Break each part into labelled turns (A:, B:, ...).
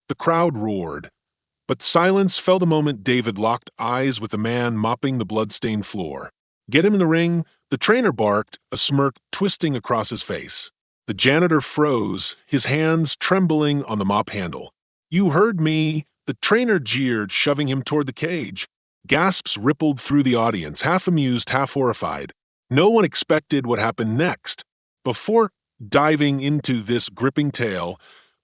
A: The crowd roared, but silence fell the moment David locked eyes with the man mopping the blood-stained floor. "Get him in the ring," the trainer barked, a smirk twisting across his face. The janitor froze, his hands trembling on the mop handle. "You heard me," the trainer jeered, shoving him toward the cage. Gasps rippled through the audience, half amused, half horrified. No one expected what happened next. Before diving into this gripping tale,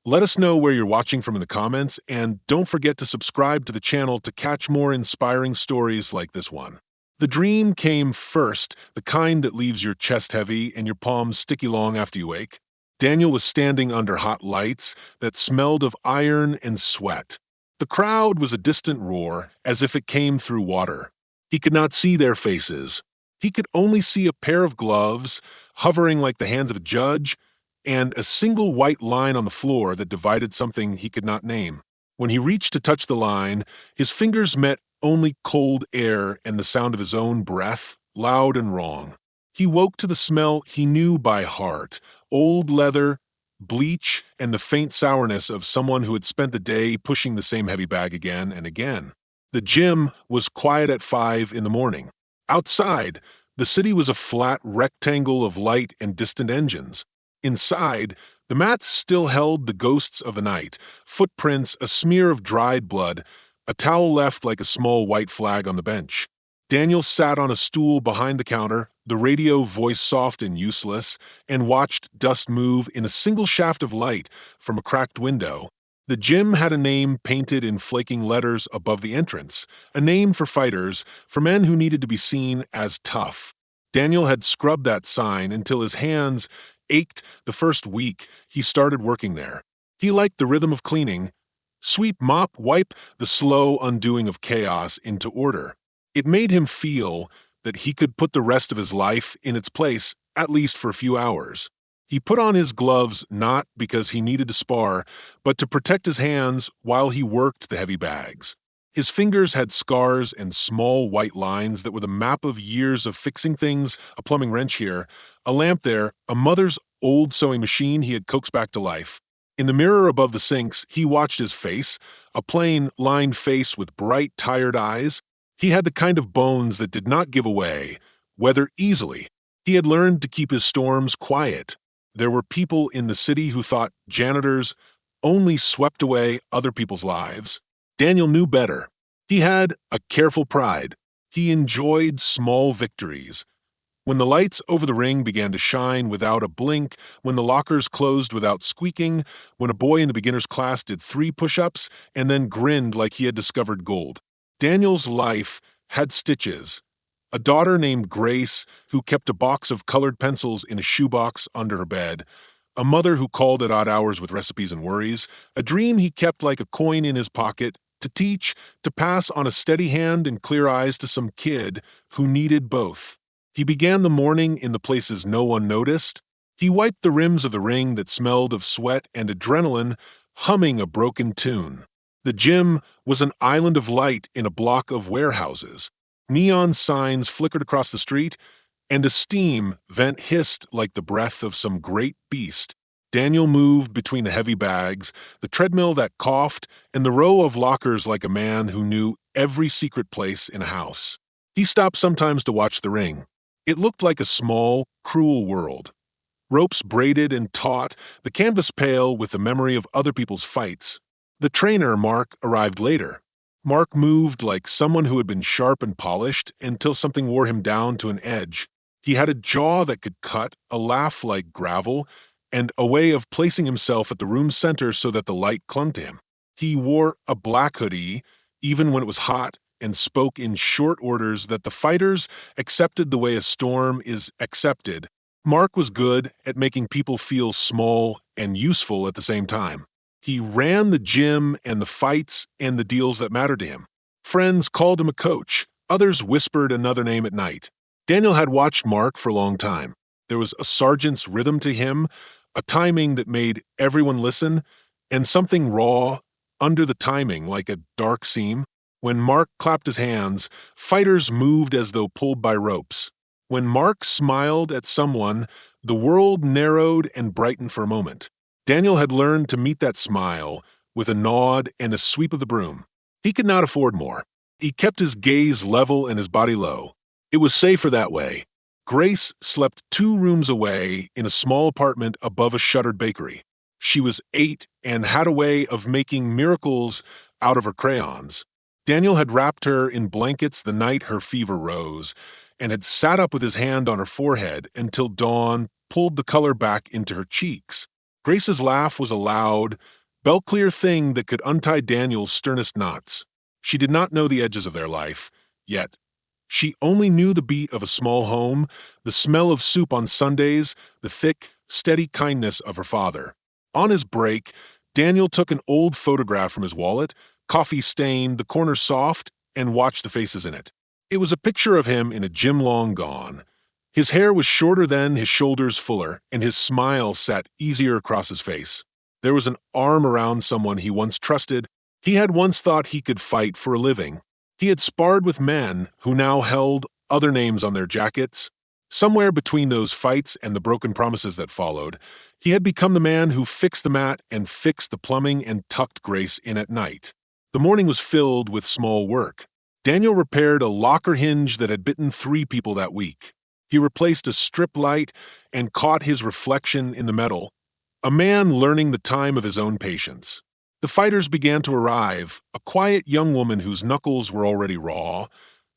A: let us know where you're watching from in the comments, and don't forget to subscribe to the channel to catch more inspiring stories like this one. The dream came first, the kind that leaves your chest heavy and your palms sticky long after you wake. Daniel was standing under hot lights that smelled of iron and sweat. The crowd was a distant roar, as if it came through water. He could not see their faces. He could only see a pair of gloves, hovering like the hands of a judge, and a single white line on the floor that divided something he could not name. When he reached to touch the line, his fingers met only cold air and the sound of his own breath, loud and wrong. He woke to the smell he knew by heart: old leather, bleach, and the faint sourness of someone who had spent the day pushing the same heavy bag again and again. The gym was quiet at 5 in the morning. Outside, the city was a flat rectangle of light and distant engines. Inside, the mats still held the ghosts of a night: footprints, a smear of dried blood, a towel left like a small white flag on the bench. Daniel sat on a stool behind the counter, the radio voice soft and useless, and watched dust move in a single shaft of light from a cracked window. The gym had a name painted in flaking letters above the entrance, a name for fighters, for men who needed to be seen as tough. Daniel had scrubbed that sign until his hands ached the first week he started working there. He liked the rhythm of cleaning. Sweep, mop, wipe, the slow undoing of chaos into order. It made him feel that he could put the rest of his life in its place, at least for a few hours. He put on his gloves not because he needed to spar, but to protect his hands while he worked the heavy bags. His fingers had scars and small white lines that were the map of years of fixing things: a plumbing wrench here, a lamp there, a mother's old sewing machine he had coaxed back to life. In the mirror above the sinks, he watched his face, a plain, lined face with bright, tired eyes. He had the kind of bones that did not give away, weather easily. He had learned to keep his storms quiet. There were people in the city who thought janitors only swept away other people's lives. Daniel knew better. He had a careful pride. He enjoyed small victories. When the lights over the ring began to shine without a blink, when the lockers closed without squeaking, when a boy in the beginner's class did 3 push-ups and then grinned like he had discovered gold. Daniel's life had stitches. A daughter named Grace who kept a box of colored pencils in a shoebox under her bed. A mother who called at odd hours with recipes and worries. A dream he kept like a coin in his pocket, to teach, to pass on a steady hand and clear eyes to some kid who needed both. He began the morning in the places no one noticed. He wiped the rims of the ring that smelled of sweat and adrenaline, humming a broken tune. The gym was an island of light in a block of warehouses. Neon signs flickered across the street, and a steam vent hissed like the breath of some great beast. Daniel moved between the heavy bags, the treadmill that coughed, and the row of lockers like a man who knew every secret place in a house. He stopped sometimes to watch the ring. It looked like a small, cruel world. Ropes braided and taut, the canvas pale with the memory of other people's fights. The trainer, Mark, arrived later. Mark moved like someone who had been sharp and polished until something wore him down to an edge. He had a jaw that could cut, a laugh like gravel, and a way of placing himself at the room's center so that the light clung to him. He wore a black hoodie, even when it was hot, and spoke in short orders that the fighters accepted the way a storm is accepted. Mark was good at making people feel small and useful at the same time. He ran the gym and the fights and the deals that mattered to him. Friends called him a coach. Others whispered another name at night. Daniel had watched Mark for a long time. There was a sergeant's rhythm to him, a timing that made everyone listen, and something raw under the timing like a dark seam. When Mark clapped his hands, fighters moved as though pulled by ropes. When Mark smiled at someone, the world narrowed and brightened for a moment. Daniel had learned to meet that smile with a nod and a sweep of the broom. He could not afford more. He kept his gaze level and his body low. It was safer that way. Grace slept 2 rooms away in a small apartment above a shuttered bakery. She was 8 and had a way of making miracles out of her crayons. Daniel had wrapped her in blankets the night her fever rose and had sat up with his hand on her forehead until dawn pulled the color back into her cheeks. Grace's laugh was a loud, bell-clear thing that could untie Daniel's sternest knots. She did not know the edges of their life, yet. She only knew the beat of a small home, the smell of soup on Sundays, the thick, steady kindness of her father. On his break, Daniel took an old photograph from his wallet, coffee-stained, the corner soft, and watched the faces in it. It was a picture of him in a gym long gone. His hair was shorter then, his shoulders fuller, and his smile sat easier across his face. There was an arm around someone he once trusted. He had once thought he could fight for a living. He had sparred with men who now held other names on their jackets. Somewhere between those fights and the broken promises that followed, he had become the man who fixed the mat and fixed the plumbing and tucked Grace in at night. The morning was filled with small work. Daniel repaired a locker hinge that had bitten 3 people that week. He replaced a strip light and caught his reflection in the metal, a man learning the time of his own patience. The fighters began to arrive, a quiet young woman whose knuckles were already raw,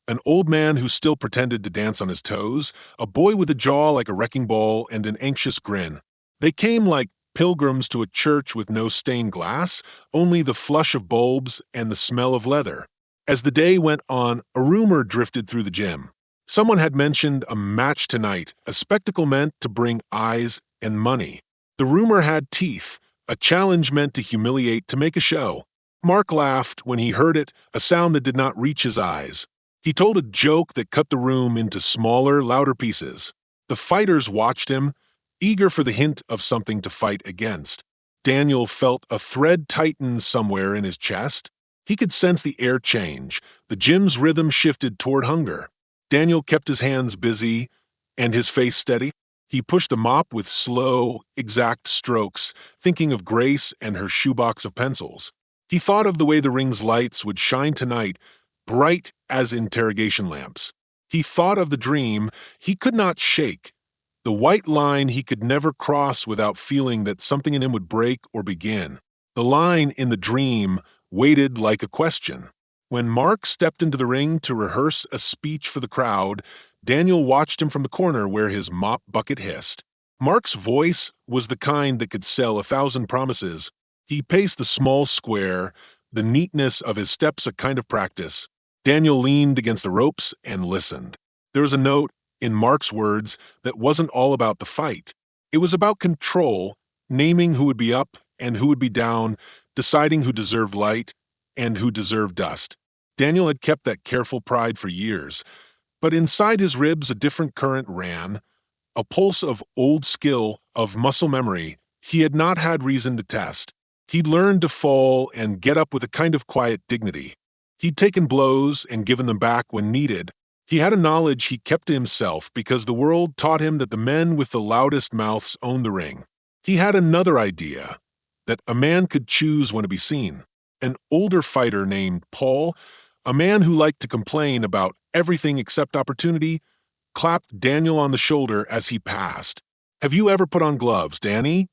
A: an old man who still pretended to dance on his toes, a boy with a jaw like a wrecking ball and an anxious grin. They came like pilgrims to a church with no stained glass, only the flush of bulbs and the smell of leather. As the day went on, a rumor drifted through the gym. Someone had mentioned a match tonight, a spectacle meant to bring eyes and money. The rumor had teeth, a challenge meant to humiliate, to make a show. Mark laughed when he heard it, a sound that did not reach his eyes. He told a joke that cut the room into smaller, louder pieces. The fighters watched him, eager for the hint of something to fight against. Daniel felt a thread tighten somewhere in his chest. He could sense the air change. The gym's rhythm shifted toward hunger. Daniel kept his hands busy and his face steady. He pushed the mop with slow, exact strokes, thinking of Grace and her shoebox of pencils. He thought of the way the ring's lights would shine tonight, bright as interrogation lamps. He thought of the dream he could not shake, the white line he could never cross without feeling that something in him would break or begin. The line in the dream waited like a question. When Mark stepped into the ring to rehearse a speech for the crowd, Daniel watched him from the corner where his mop bucket hissed. Mark's voice was the kind that could sell 1,000 promises. He paced the small square, the neatness of his steps a kind of practice. Daniel leaned against the ropes and listened. There was a note in Mark's words that wasn't all about the fight. It was about control, naming who would be up and who would be down, deciding who deserved light and who deserved dust. Daniel had kept that careful pride for years, but inside his ribs a different current ran, a pulse of old skill, of muscle memory he had not had reason to test. He'd learned to fall and get up with a kind of quiet dignity. He'd taken blows and given them back when needed. He had a knowledge he kept to himself because the world taught him that the men with the loudest mouths owned the ring. He had another idea, that a man could choose when to be seen. An older fighter named Paul, a man who liked to complain about everything except opportunity, clapped Daniel on the shoulder as he passed. "Have you ever put on gloves, Danny?"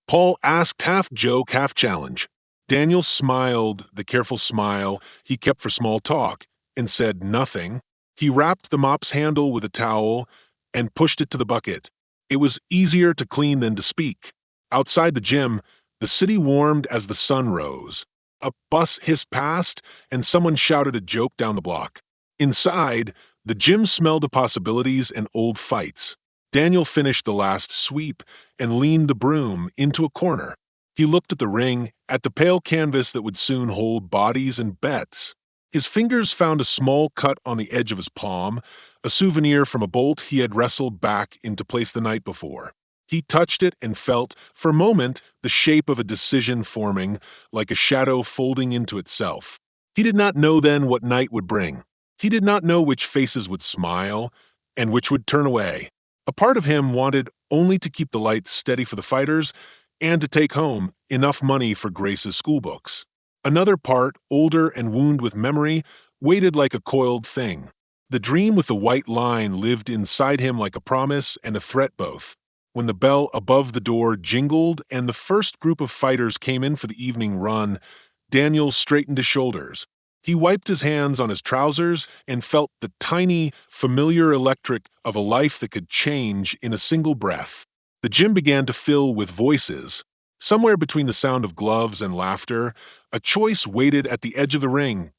A: Paul asked, half joke, half challenge. Daniel smiled, the careful smile he kept for small talk, and said nothing. He wrapped the mop's handle with a towel and pushed it to the bucket. It was easier to clean than to speak. Outside the gym, the city warmed as the sun rose. A bus hissed past, and someone shouted a joke down the block. Inside, the gym smelled of possibilities and old fights. Daniel finished the last sweep and leaned the broom into a corner. He looked at the ring, at the pale canvas that would soon hold bodies and bets. His fingers found a small cut on the edge of his palm, a souvenir from a bolt he had wrestled back into place the night before. He touched it and felt, for a moment, the shape of a decision forming, like a shadow folding into itself. He did not know then what night would bring. He did not know which faces would smile and which would turn away. A part of him wanted only to keep the lights steady for the fighters and to take home enough money for Grace's school books. Another part, older and wounded with memory, waited like a coiled thing. The dream with the white line lived inside him like a promise and a threat both. When the bell above the door jingled and the first group of fighters came in for the evening run, Daniel straightened his shoulders. He wiped his hands on his trousers and felt the tiny, familiar electric of a life that could change in a single breath. The gym began to fill with voices. Somewhere between the sound of gloves and laughter, a choice waited at the edge of the ring,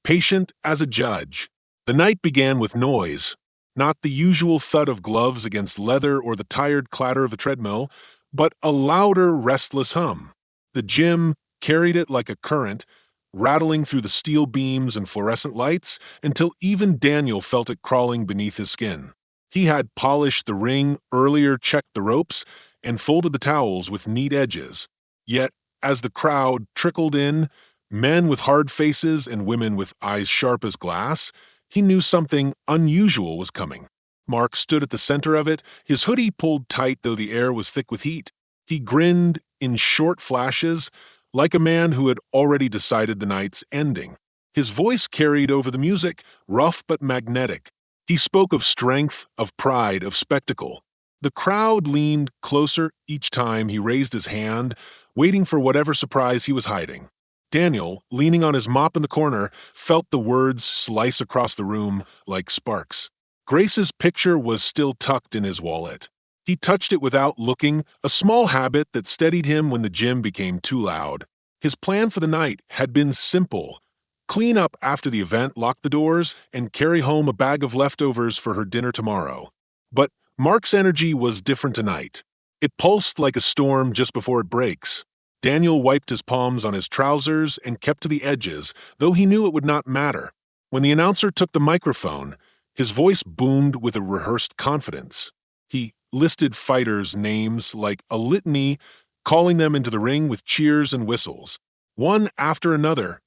A: patient as a judge. The night began with noise, not the usual thud of gloves against leather or the tired clatter of a treadmill, but a louder, restless hum. The gym carried it like a current, rattling through the steel beams and fluorescent lights until even Daniel felt it crawling beneath his skin. He had polished the ring earlier, checked the ropes, and folded the towels with neat edges. Yet, as the crowd trickled in, men with hard faces and women with eyes sharp as glass, he knew something unusual was coming. Mark stood at the center of it, his hoodie pulled tight though the air was thick with heat. He grinned in short flashes, like a man who had already decided the night's ending. His voice carried over the music, rough but magnetic. He spoke of strength, of pride, of spectacle. The crowd leaned closer each time he raised his hand, waiting for whatever surprise he was hiding. Daniel, leaning on his mop in the corner, felt the words slice across the room like sparks. Grace's picture was still tucked in his wallet. He touched it without looking, a small habit that steadied him when the gym became too loud. His plan for the night had been simple. Clean up after the event, lock the doors, and carry home a bag of leftovers for her dinner tomorrow. But Mark's energy was different tonight. It pulsed like a storm just before it breaks. Daniel wiped his palms on his trousers and kept to the edges, though he knew it would not matter. When the announcer took the microphone, his voice boomed with a rehearsed confidence. He listed fighters' names like a litany, calling them into the ring with cheers and whistles. One after another,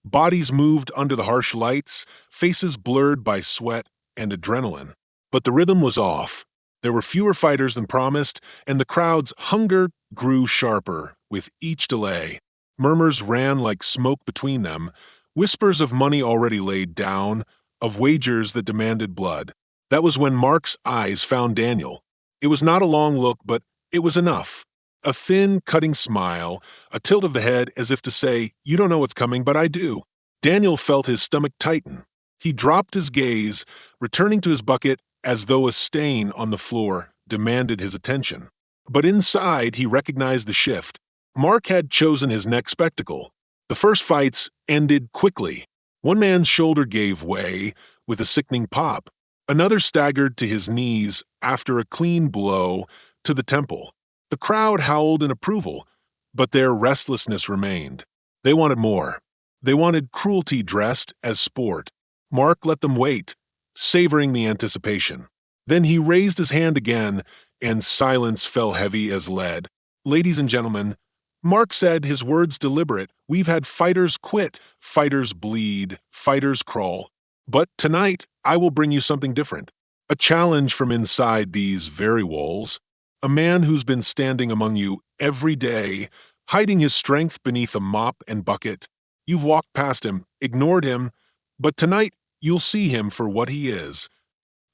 A: bodies moved under the harsh lights, faces blurred by sweat and adrenaline. But the rhythm was off. There were fewer fighters than promised, and the crowd's hunger grew sharper with each delay. Murmurs ran like smoke between them, whispers of money already laid down, of wagers that demanded blood. That was when Mark's eyes found Daniel. It was not a long look, but it was enough. A thin, cutting smile, a tilt of the head as if to say, "You don't know what's coming, but I do." Daniel felt his stomach tighten. He dropped his gaze, returning to his bucket as though a stain on the floor demanded his attention. But inside, he recognized the shift. Mark had chosen his next spectacle. The first fights ended quickly. One man's shoulder gave way with a sickening pop. Another staggered to his knees after a clean blow to the temple. The crowd howled in approval, but their restlessness remained. They wanted more. They wanted cruelty dressed as sport. Mark let them wait, savoring the anticipation. Then he raised his hand again, and silence fell heavy as lead. "Ladies and gentlemen," Mark said, his words deliberate, "we've had fighters quit, fighters bleed, fighters crawl. But tonight, I will bring you something different. A challenge from inside these very walls. A man who's been standing among you every day, hiding his strength beneath a mop and bucket. You've walked past him, ignored him, but tonight you'll see him for what he is."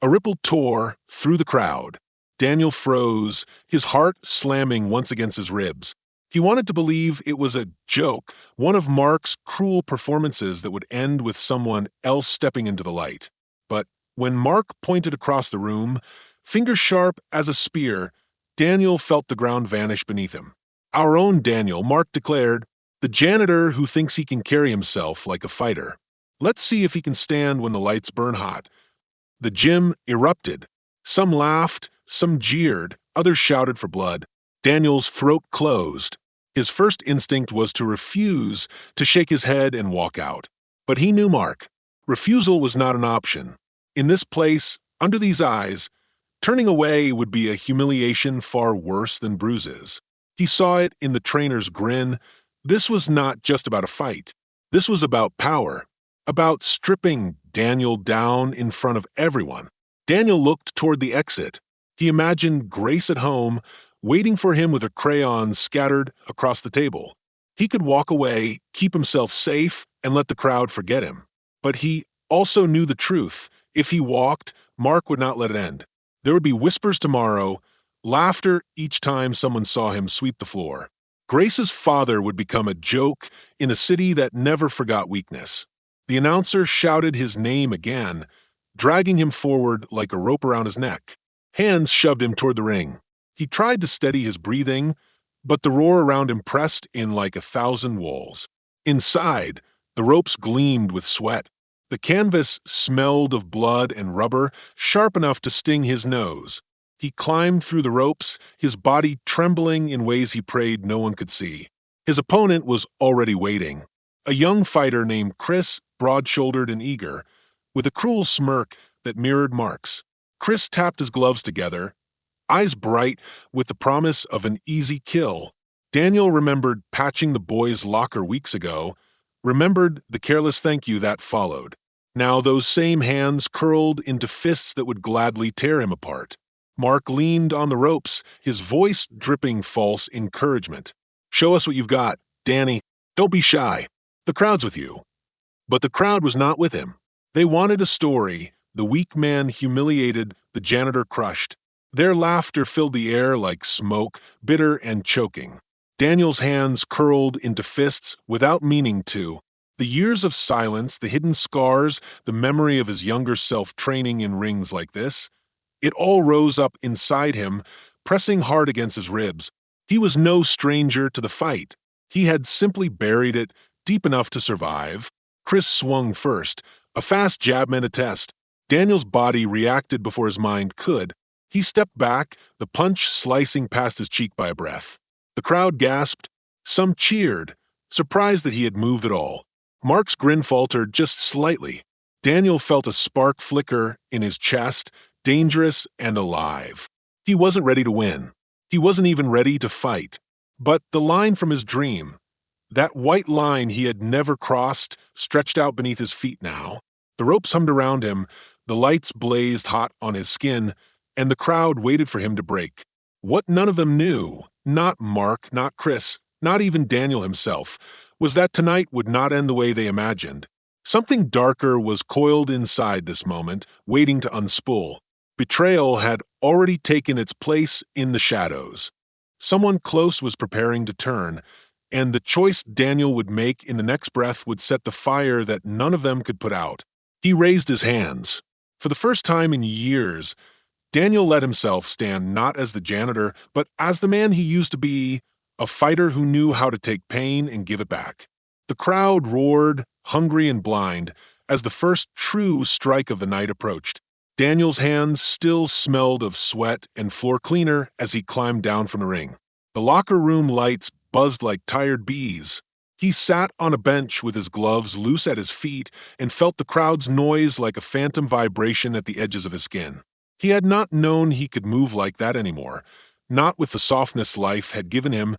A: A ripple tore through the crowd. Daniel froze, his heart slamming once against his ribs. He wanted to believe it was a joke, one of Mark's cruel performances that would end with someone else stepping into the light. But when Mark pointed across the room, finger sharp as a spear, Daniel felt the ground vanish beneath him. "Our own Daniel," Mark declared, "the janitor who thinks he can carry himself like a fighter. Let's see if he can stand when the lights burn hot." The gym erupted. Some laughed, some jeered, others shouted for blood. Daniel's throat closed. His first instinct was to refuse, to shake his head and walk out. But he knew Mark. Refusal was not an option. In this place, under these eyes, turning away would be a humiliation far worse than bruises. He saw it in the trainer's grin. This was not just about a fight. This was about power, about stripping Daniel down in front of everyone. Daniel looked toward the exit. He imagined Grace at home, waiting for him with her crayons scattered across the table. He could walk away, keep himself safe, and let the crowd forget him. But he also knew the truth. If he walked, Mark would not let it end. There would be whispers tomorrow, laughter each time someone saw him sweep the floor. Grace's father would become a joke in a city that never forgot weakness. The announcer shouted his name again, dragging him forward like a rope around his neck. Hands shoved him toward the ring. He tried to steady his breathing, but the roar around him pressed in like 1,000 walls. Inside, the ropes gleamed with sweat. The canvas smelled of blood and rubber, sharp enough to sting his nose. He climbed through the ropes, his body trembling in ways he prayed no one could see. His opponent was already waiting. A young fighter named Chris, broad-shouldered and eager, with a cruel smirk that mirrored Mark's. Chris tapped his gloves together, eyes bright with the promise of an easy kill. Daniel remembered patching the boys' locker weeks ago, remembered the careless thank you that followed. Now those same hands curled into fists that would gladly tear him apart. Mark leaned on the ropes, his voice dripping false encouragement. "Show us what you've got, Danny. Don't be shy. The crowd's with you." But the crowd was not with him. They wanted a story. The weak man humiliated, the janitor crushed. Their laughter filled the air like smoke, bitter and choking. Daniel's hands curled into fists without meaning to. The years of silence, the hidden scars, the memory of his younger self training in rings like this, it all rose up inside him, pressing hard against his ribs. He was no stranger to the fight. He had simply buried it deep enough to survive. Chris swung first. A fast jab meant a test. Daniel's body reacted before his mind could. He stepped back, the punch slicing past his cheek by a breath. The crowd gasped. Some cheered, surprised that he had moved at all. Mark's grin faltered just slightly. Daniel felt a spark flicker in his chest, dangerous and alive. He wasn't ready to win. He wasn't even ready to fight. But the line from his dream, that white line he had never crossed, stretched out beneath his feet now. The ropes hummed around him, the lights blazed hot on his skin, and the crowd waited for him to break. What none of them knew, not Mark, not Chris, not even Daniel himself, was that tonight would not end the way they imagined. Something darker was coiled inside this moment, waiting to unspool. Betrayal had already taken its place in the shadows. Someone close was preparing to turn, and the choice Daniel would make in the next breath would set the fire that none of them could put out. He raised his hands. For the first time in years, Daniel let himself stand not as the janitor, but as the man he used to be, a fighter who knew how to take pain and give it back. The crowd roared, hungry and blind, as the first true strike of the night approached. Daniel's hands still smelled of sweat and floor cleaner as he climbed down from the ring. The locker room lights buzzed like tired bees. He sat on a bench with his gloves loose at his feet and felt the crowd's noise like a phantom vibration at the edges of his skin. He had not known he could move like that anymore, not with the softness life had given him,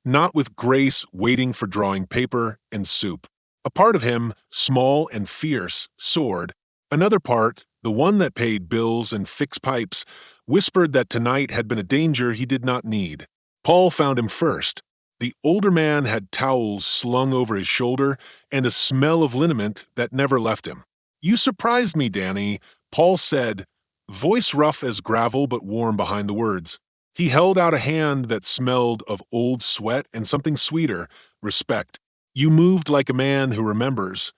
A: not with grace waiting for drawing paper and soup. A part of him, small and fierce, soared. Another part, the one that paid bills and fixed pipes, whispered that tonight had been a danger he did not need. Paul found him first. The older man had towels slung over his shoulder and a smell of liniment that never left him. "You surprised me, Danny," Paul said, voice rough as gravel but warm behind the words. He held out a hand that smelled of old sweat and something sweeter, respect. "You moved like a man who remembers."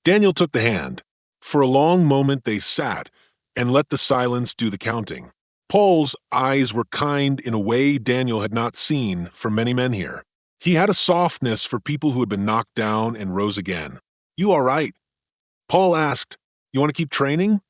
A: Daniel took the hand. For a long moment they sat and let the silence do the counting. Paul's eyes were kind in a way Daniel had not seen from many men here. He had a softness for people who had been knocked down and rose again. "You all right?" Paul asked, "You want to keep training?"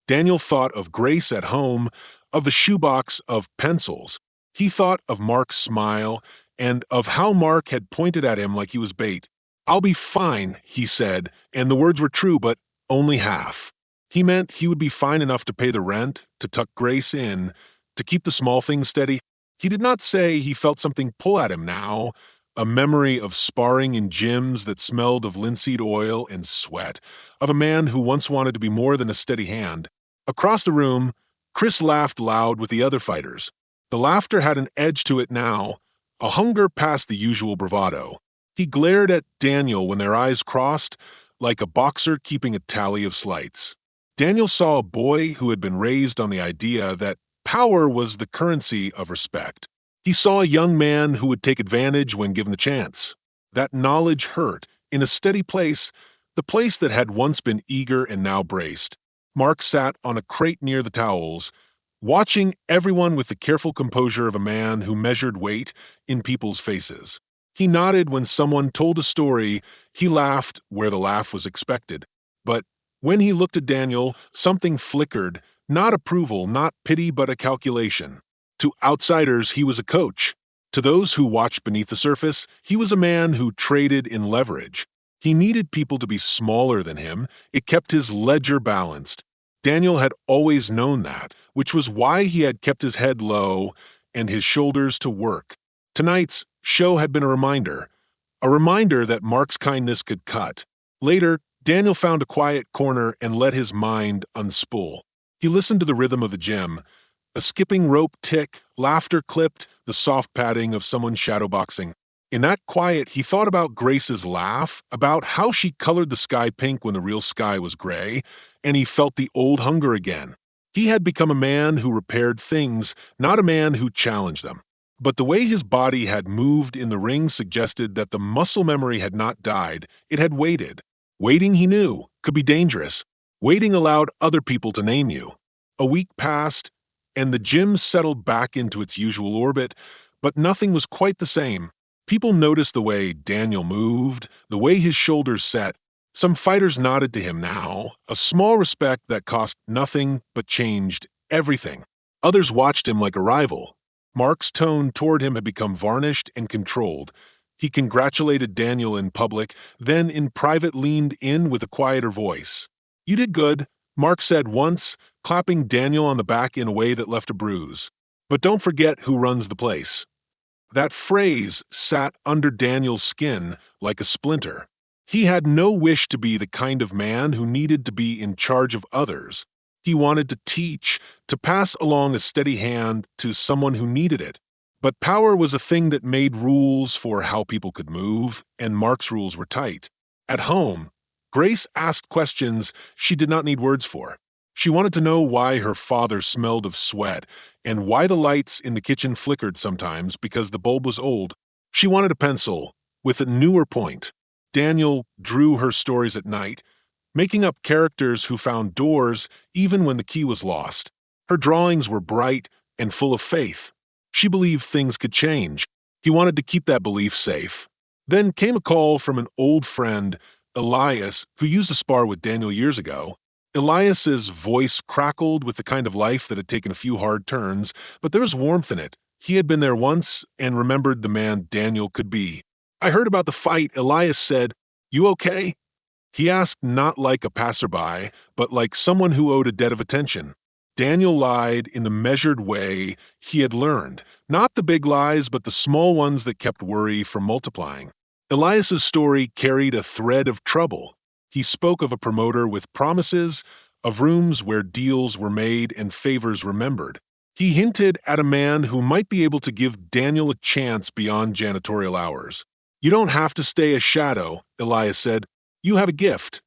A: Daniel thought of Grace at home, of the shoebox of pencils. He thought of Mark's smile and of how Mark had pointed at him like he was bait. "I'll be fine," he said, and the words were true, but only half. He meant he would be fine enough to pay the rent, to tuck Grace in, to keep the small things steady. He did not say he felt something pull at him now, a memory of sparring in gyms that smelled of linseed oil and sweat, of a man who once wanted to be more than a steady hand. Across the room, Chris laughed loud with the other fighters. The laughter had an edge to it now, a hunger past the usual bravado. He glared at Daniel when their eyes crossed, like a boxer keeping a tally of slights. Daniel saw a boy who had been raised on the idea that power was the currency of respect. He saw a young man who would take advantage when given the chance. That knowledge hurt, in a steady place, the place that had once been eager and now braced. Mark sat on a crate near the towels, watching everyone with the careful composure of a man who measured weight in people's faces. He nodded when someone told a story, he laughed where the laugh was expected. But when he looked at Daniel, something flickered, not approval, not pity, but a calculation. To outsiders, he was a coach. To those who watched beneath the surface, he was a man who traded in leverage. He needed people to be smaller than him. It kept his ledger balanced. Daniel had always known that, which was why he had kept his head low and his shoulders to work. Tonight's show had been a reminder that Mark's kindness could cut. Later, Daniel found a quiet corner and let his mind unspool. He listened to the rhythm of the gym, a skipping rope tick, laughter clipped, the soft padding of someone shadowboxing. In that quiet, he thought about Grace's laugh, about how she colored the sky pink when the real sky was gray, and he felt the old hunger again. He had become a man who repaired things, not a man who challenged them. But the way his body had moved in the ring suggested that the muscle memory had not died, it had waited. Waiting, he knew, could be dangerous. Waiting allowed other people to name you. A week passed, and the gym settled back into its usual orbit, but nothing was quite the same. People noticed the way Daniel moved, the way his shoulders set. Some fighters nodded to him now, a small respect that cost nothing but changed everything. Others watched him like a rival. Mark's tone toward him had become varnished and controlled. He congratulated Daniel in public, then in private leaned in with a quieter voice. "You did good," Mark said once, clapping Daniel on the back in a way that left a bruise. "But don't forget who runs the place." That phrase sat under Daniel's skin like a splinter. He had no wish to be the kind of man who needed to be in charge of others. He wanted to teach, to pass along a steady hand to someone who needed it. But power was a thing that made rules for how people could move, and Mark's rules were tight. At home, Grace asked questions she did not need words for. She wanted to know why her father smelled of sweat and why the lights in the kitchen flickered sometimes because the bulb was old. She wanted a pencil with a newer point. Daniel drew her stories at night, making up characters who found doors even when the key was lost. Her drawings were bright and full of faith. She believed things could change. He wanted to keep that belief safe. Then came a call from an old friend, Elias, who used to spar with Daniel years ago. Elias's voice crackled with the kind of life that had taken a few hard turns, but there was warmth in it. He had been there once and remembered the man Daniel could be. "I heard about the fight," Elias said. "You okay?" He asked not like a passerby, but like someone who owed a debt of attention. Daniel lied in the measured way he had learned, not the big lies, but the small ones that kept worry from multiplying. Elias's story carried a thread of trouble. He spoke of a promoter with promises, of rooms where deals were made and favors remembered. He hinted at a man who might be able to give Daniel a chance beyond janitorial hours. "You don't have to stay a shadow," Elias said. "You have a gift."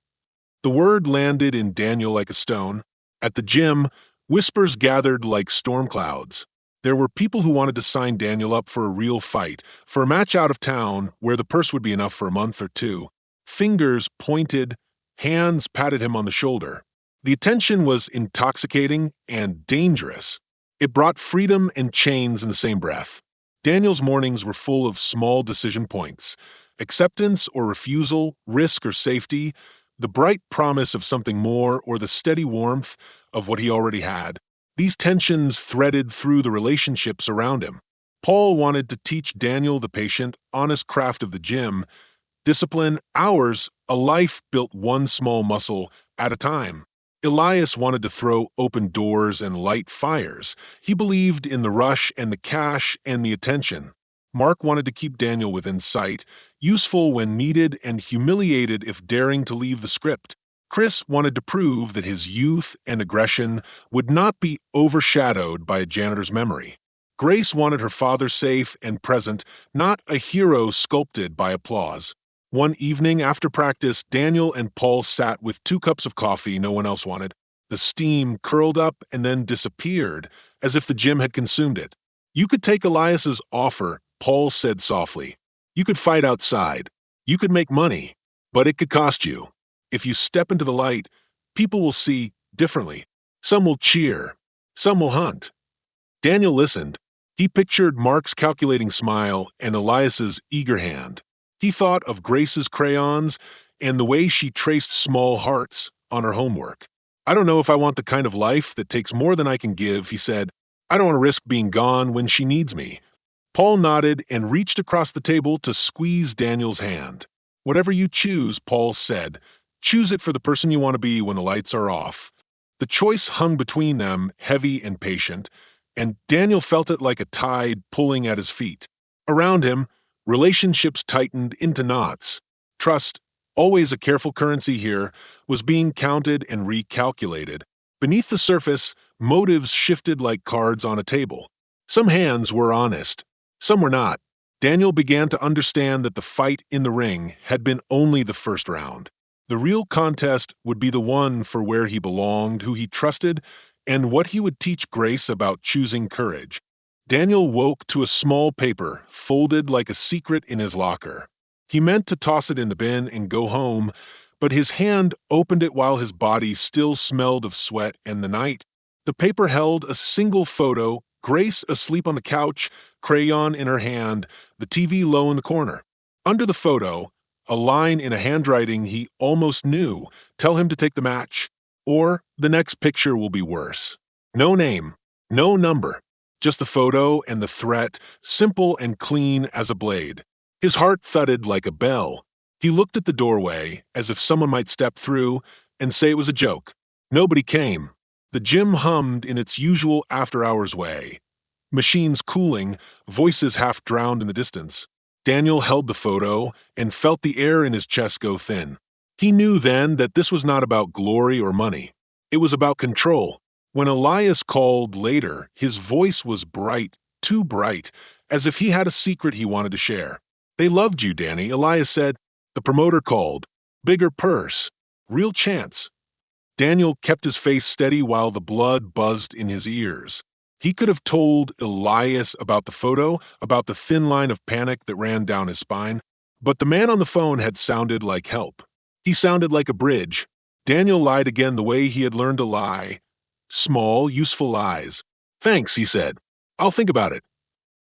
A: The word landed in Daniel like a stone. At the gym, whispers gathered like storm clouds. There were people who wanted to sign Daniel up for a real fight, for a match out of town where the purse would be enough for a month or two. Fingers pointed, hands patted him on the shoulder. The attention was intoxicating and dangerous. It brought freedom and chains in the same breath. Daniel's mornings were full of small decision points: acceptance or refusal, risk or safety, the bright promise of something more or the steady warmth of what he already had. These tensions threaded through the relationships around him. Paul wanted to teach Daniel the patient, honest craft of the gym, discipline, hours, a life built one small muscle at a time. Elias wanted to throw open doors and light fires. He believed in the rush and the cash and the attention. Mark wanted to keep Daniel within sight, useful when needed and humiliated if daring to leave the script. Chris wanted to prove that his youth and aggression would not be overshadowed by a janitor's memory. Grace wanted her father safe and present, not a hero sculpted by applause. One evening after practice, Daniel and Paul sat with 2 cups of coffee no one else wanted. The steam curled up and then disappeared, as if the gym had consumed it. "You could take Elias's offer," Paul said softly. "You could fight outside. You could make money. But it could cost you. If you step into the light, people will see differently. Some will cheer. Some will hunt." Daniel listened. He pictured Mark's calculating smile and Elias's eager hand. He thought of Grace's crayons and the way she traced small hearts on her homework. "I don't know if I want the kind of life that takes more than I can give," he said. "I don't want to risk being gone when she needs me." Paul nodded and reached across the table to squeeze Daniel's hand. "Whatever you choose," Paul said, "choose it for the person you want to be when the lights are off." The choice hung between them, heavy and patient, and Daniel felt it like a tide pulling at his feet. Around him, relationships tightened into knots. Trust, always a careful currency here, was being counted and recalculated. Beneath the surface, motives shifted like cards on a table. Some hands were honest. Some were not. Daniel began to understand that the fight in the ring had been only the first round. The real contest would be the one for where he belonged, who he trusted, and what he would teach Grace about choosing courage. Daniel woke to a small paper, folded like a secret in his locker. He meant to toss it in the bin and go home, but his hand opened it while his body still smelled of sweat and the night. The paper held a single photo, Grace asleep on the couch, crayon in her hand, the TV low in the corner. Under the photo, a line in a handwriting he almost knew, "Tell him to take the match, or the next picture will be worse." No name, no number, just the photo and the threat, simple and clean as a blade. His heart thudded like a bell. He looked at the doorway, as if someone might step through and say it was a joke. Nobody came. The gym hummed in its usual after-hours way. Machines cooling, voices half drowned in the distance. Daniel held the photo and felt the air in his chest go thin. He knew then that this was not about glory or money. It was about control. When Elias called later, his voice was bright, too bright, as if he had a secret he wanted to share. "They loved you, Danny," Elias said. "The promoter called. Bigger purse. Real chance." Daniel kept his face steady while the blood buzzed in his ears. He could have told Elias about the photo, about the thin line of panic that ran down his spine, but the man on the phone had sounded like help. He sounded like a bridge. Daniel lied again the way he had learned to lie. Small, useful lies. "Thanks," he said. "I'll think about it."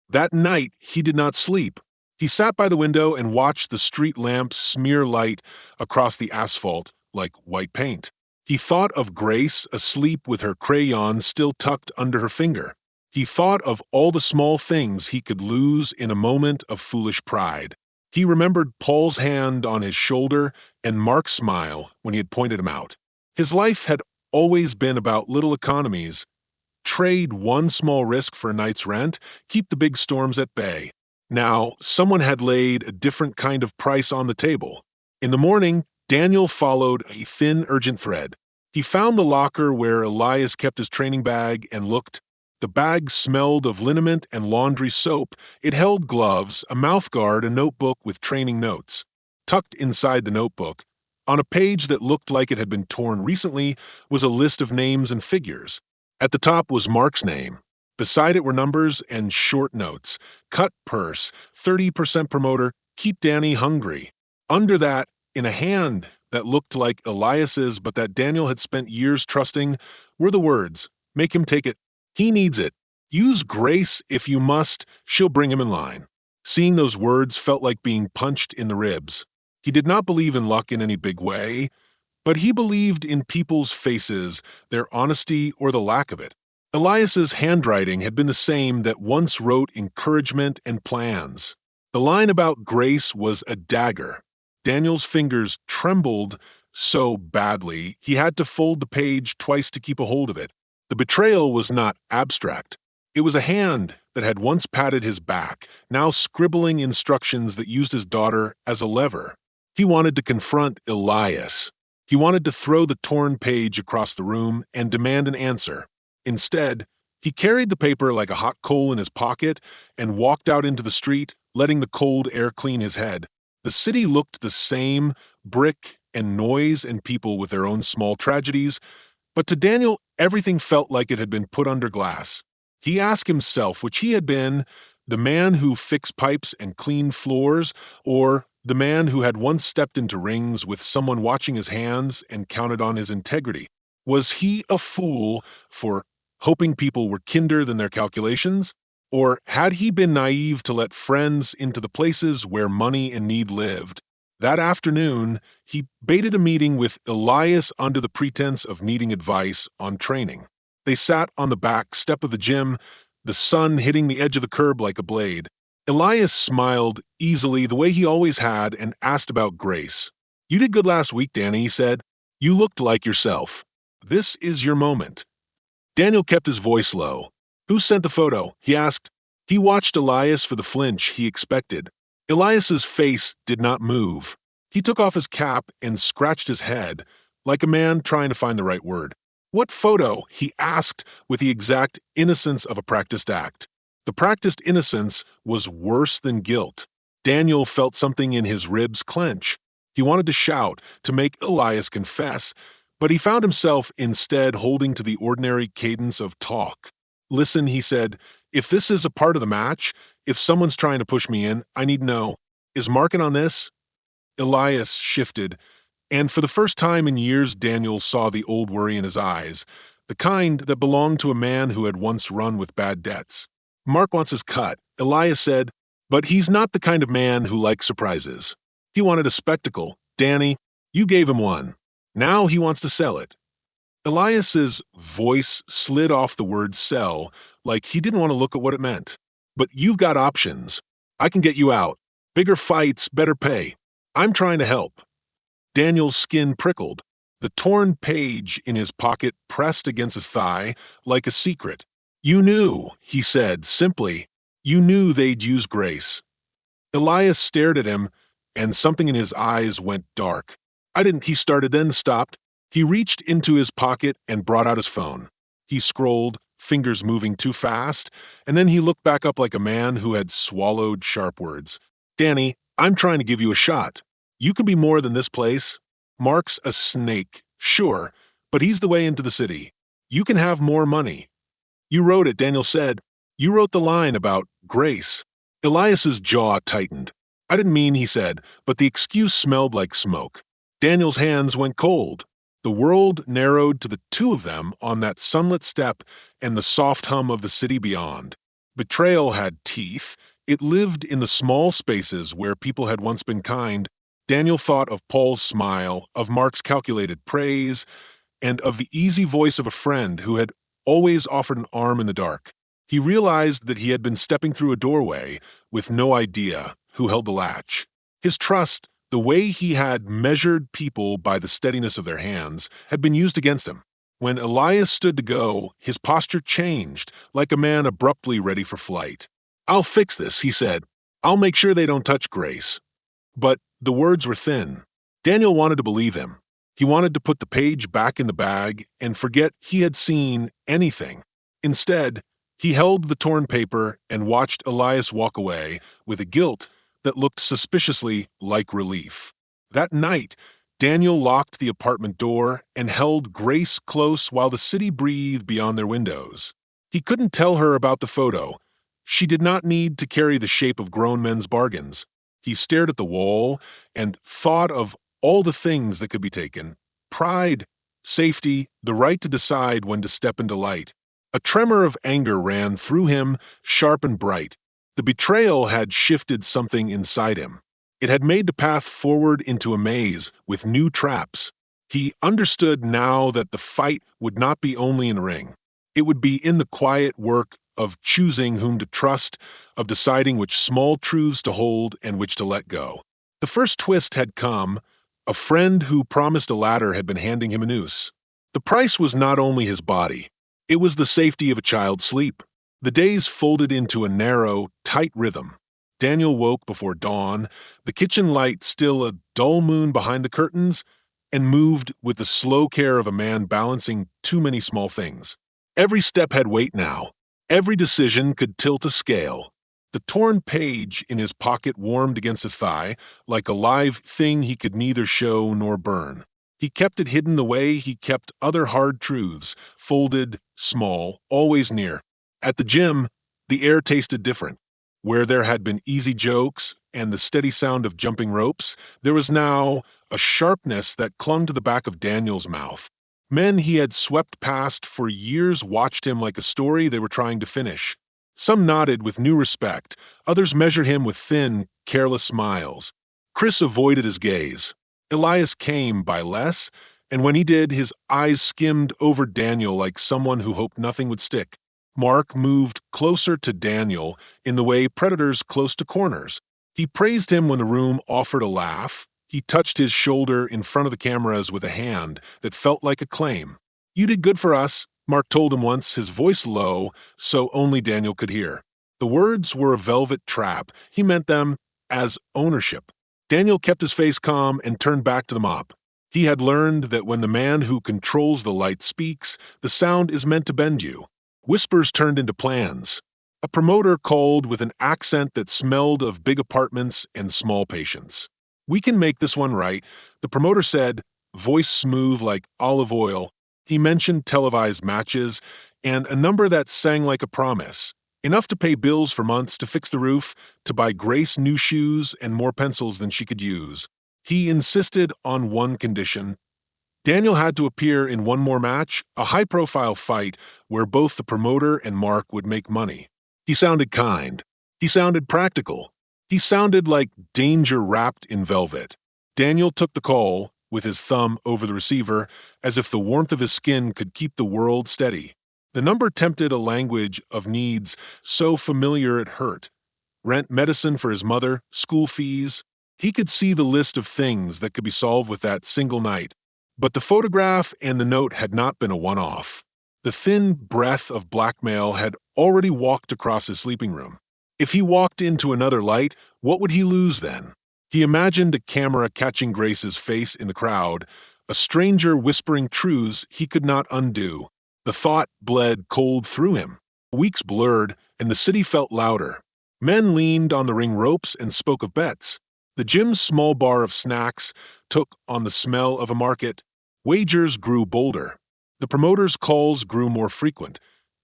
A: That night, he did not sleep. He sat by the window and watched the street lamps smear light across the asphalt like white paint. He thought of Grace asleep with her crayon still tucked under her finger. He thought of all the small things he could lose in a moment of foolish pride. He remembered Paul's hand on his shoulder and Mark's smile when he had pointed him out. His life had always been about little economies. Trade one small risk for a night's rent, keep the big storms at bay. Now, someone had laid a different kind of price on the table. In the morning, Daniel followed a thin, urgent thread. He found the locker where Elias kept his training bag and looked. The bag smelled of liniment and laundry soap. It held gloves, a mouthguard, a notebook with training notes. Tucked inside the notebook, on a page that looked like it had been torn recently, was a list of names and figures. At the top was Mark's name. Beside it were numbers and short notes. Cut purse, 30% promoter, keep Danny hungry. Under that, in a hand that looked like Elias's but that Daniel had spent years trusting, were the words, "Make him take it. He needs it. Use Grace if you must. She'll bring him in line." Seeing those words felt like being punched in the ribs. He did not believe in luck in any big way, but he believed in people's faces, their honesty or the lack of it. Elias's handwriting had been the same that once wrote encouragement and plans. The line about Grace was a dagger. Daniel's fingers trembled so badly he had to fold the page twice to keep a hold of it. The betrayal was not abstract. It was a hand that had once patted his back, now scribbling instructions that used his daughter as a lever. He wanted to confront Elias. He wanted to throw the torn page across the room and demand an answer. Instead, He carried the paper like a hot coal in his pocket and walked out into the street, letting the cold air clean his head. The city looked the same, brick and noise and people with their own small tragedies, but to Daniel, everything felt like it had been put under glass. He asked himself which he had been, the man who fixed pipes and cleaned floors, or the man who had once stepped into rings with someone watching his hands and counted on his integrity. Was he a fool for hoping people were kinder than their calculations? Or had he been naive to let friends into the places where money and need lived? That afternoon, he baited a meeting with Elias under the pretense of needing advice on training. They sat on the back step of the gym, the sun hitting the edge of the curb like a blade. Elias smiled easily the way he always had and asked about Grace. "You did good last week, Danny," he said. "You looked like yourself. This is your moment." Daniel kept his voice low. "Who sent the photo?" he asked. He watched Elias for the flinch he expected. Elias's face did not move. He took off his cap and scratched his head, like a man trying to find the right word. "What photo?" he asked with the exact innocence of a practiced act. The practiced innocence was worse than guilt. Daniel felt something in his ribs clench. He wanted to shout, to make Elias confess, but he found himself instead holding to the ordinary cadence of talk. "Listen," he said, "if this is a part of the match, if someone's trying to push me in, I need to know. Is Mark in on this?" Elias shifted, and for the first time in years Daniel saw the old worry in his eyes, the kind that belonged to a man who had once run with bad debts. "Mark wants his cut," Elias said, "but he's not the kind of man who likes surprises. He wanted a spectacle. Danny, you gave him one. Now he wants to sell it." Elias's voice slid off the word sell, like he didn't want to look at what it meant. "But you've got options. I can get you out. Bigger fights, better pay. I'm trying to help." Daniel's skin prickled. The torn page in his pocket pressed against his thigh like a secret. "You knew," he said simply. "You knew they'd use Grace." Elias stared at him, and something in his eyes went dark. "I didn't," he started, then stopped. He reached into his pocket and brought out his phone. He scrolled, fingers moving too fast, and then he looked back up like a man who had swallowed sharp words. "Danny, I'm trying to give you a shot. You can be more than this place. Mark's a snake, sure, but he's the way into the city. You can have more money." "You wrote it," Daniel said. "You wrote the line about Grace." Elias's jaw tightened. "I didn't mean," he said, but the excuse smelled like smoke. Daniel's hands went cold. The world narrowed to the two of them on that sunlit step and the soft hum of the city beyond. Betrayal had teeth. It lived in the small spaces where people had once been kind. Daniel thought of Paul's smile, of Mark's calculated praise, and of the easy voice of a friend who had always offered an arm in the dark. He realized that he had been stepping through a doorway with no idea who held the latch. His trust, the way he had measured people by the steadiness of their hands, had been used against him. When Elias stood to go, his posture changed, like a man abruptly ready for flight. "I'll fix this," he said. "I'll make sure they don't touch Grace." But the words were thin. Daniel wanted to believe him. He wanted to put the page back in the bag and forget he had seen anything. Instead, he held the torn paper and watched Elias walk away with a guilt that looked suspiciously like relief. That night, Daniel locked the apartment door and held Grace close while the city breathed beyond their windows. He couldn't tell her about the photo. She did not need to carry the shape of grown men's bargains. He stared at the wall and thought of all the things that could be taken: pride, safety, the right to decide when to step into light. A tremor of anger ran through him, sharp and bright. The betrayal had shifted something inside him. It had made the path forward into a maze with new traps. He understood now that the fight would not be only in the ring. It would be in the quiet work of choosing whom to trust, of deciding which small truths to hold and which to let go. The first twist had come. A friend who promised a ladder had been handing him a noose. The price was not only his body. It was the safety of a child's sleep. The days folded into a narrow, tight rhythm. Daniel woke before dawn, the kitchen light still a dull moon behind the curtains, and moved with the slow care of a man balancing too many small things. Every step had weight now. Every decision could tilt a scale. The torn page in his pocket warmed against his thigh, like a live thing he could neither show nor burn. He kept it hidden the way he kept other hard truths, folded, small, always near. At the gym, the air tasted different. Where there had been easy jokes and the steady sound of jumping ropes, there was now a sharpness that clung to the back of Daniel's mouth. Men he had swept past for years watched him like a story they were trying to finish. Some nodded with new respect, others measured him with thin, careless smiles. Chris avoided his gaze. Elias came by less, and when he did, his eyes skimmed over Daniel like someone who hoped nothing would stick. Mark moved closer to Daniel in the way predators close to corners. He praised him when the room offered a laugh. He touched his shoulder in front of the cameras with a hand that felt like a claim. "You did good for us," Mark told him once, his voice low, so only Daniel could hear. The words were a velvet trap. He meant them as ownership. Daniel kept his face calm and turned back to the mop. He had learned that when the man who controls the light speaks, the sound is meant to bend you. Whispers turned into plans. A promoter called with an accent that smelled of big apartments and small patience. "We can make this one right," the promoter said, voice smooth like olive oil. He mentioned televised matches and a number that sang like a promise. Enough to pay bills for months, to fix the roof, to buy Grace new shoes and more pencils than she could use. He insisted on one condition. Daniel had to appear in one more match, a high-profile fight where both the promoter and Mark would make money. He sounded kind. He sounded practical. He sounded like danger wrapped in velvet. Daniel took the call, with his thumb over the receiver, as if the warmth of his skin could keep the world steady. The number tempted a language of needs so familiar it hurt. Rent, medicine for his mother, school fees. He could see the list of things that could be solved with that single night. But the photograph and the note had not been a one-off. The thin breath of blackmail had already walked across his sleeping room. If he walked into another light, what would he lose then? He imagined a camera catching Grace's face in the crowd, a stranger whispering truths he could not undo. The thought bled cold through him. Weeks blurred, and the city felt louder. Men leaned on the ring ropes and spoke of bets. The gym's small bar of snacks took on the smell of a market. Wagers grew bolder. The promoter's calls grew more frequent,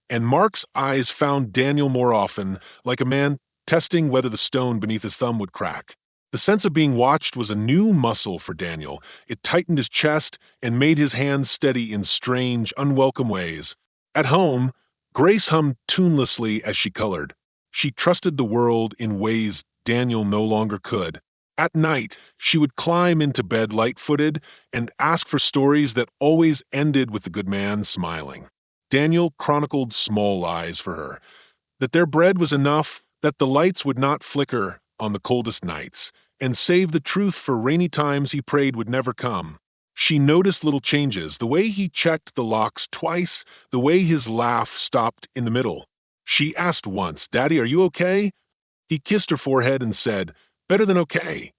A: and Mark's eyes found Daniel more often, like a man testing whether the stone beneath his thumb would crack. The sense of being watched was a new muscle for Daniel. It tightened his chest and made his hands steady in strange, unwelcome ways. At home, Grace hummed tunelessly as she colored. She trusted the world in ways Daniel no longer could. At night, she would climb into bed light-footed and ask for stories that always ended with the good man smiling. Daniel chronicled small lies for her, that their bread was enough, that the lights would not flicker on the coldest nights, and save the truth for rainy times he prayed would never come. She noticed little changes, the way he checked the locks twice, the way his laugh stopped in the middle. She asked once, "Daddy, are you okay?" He kissed her forehead and said, "Better than okay."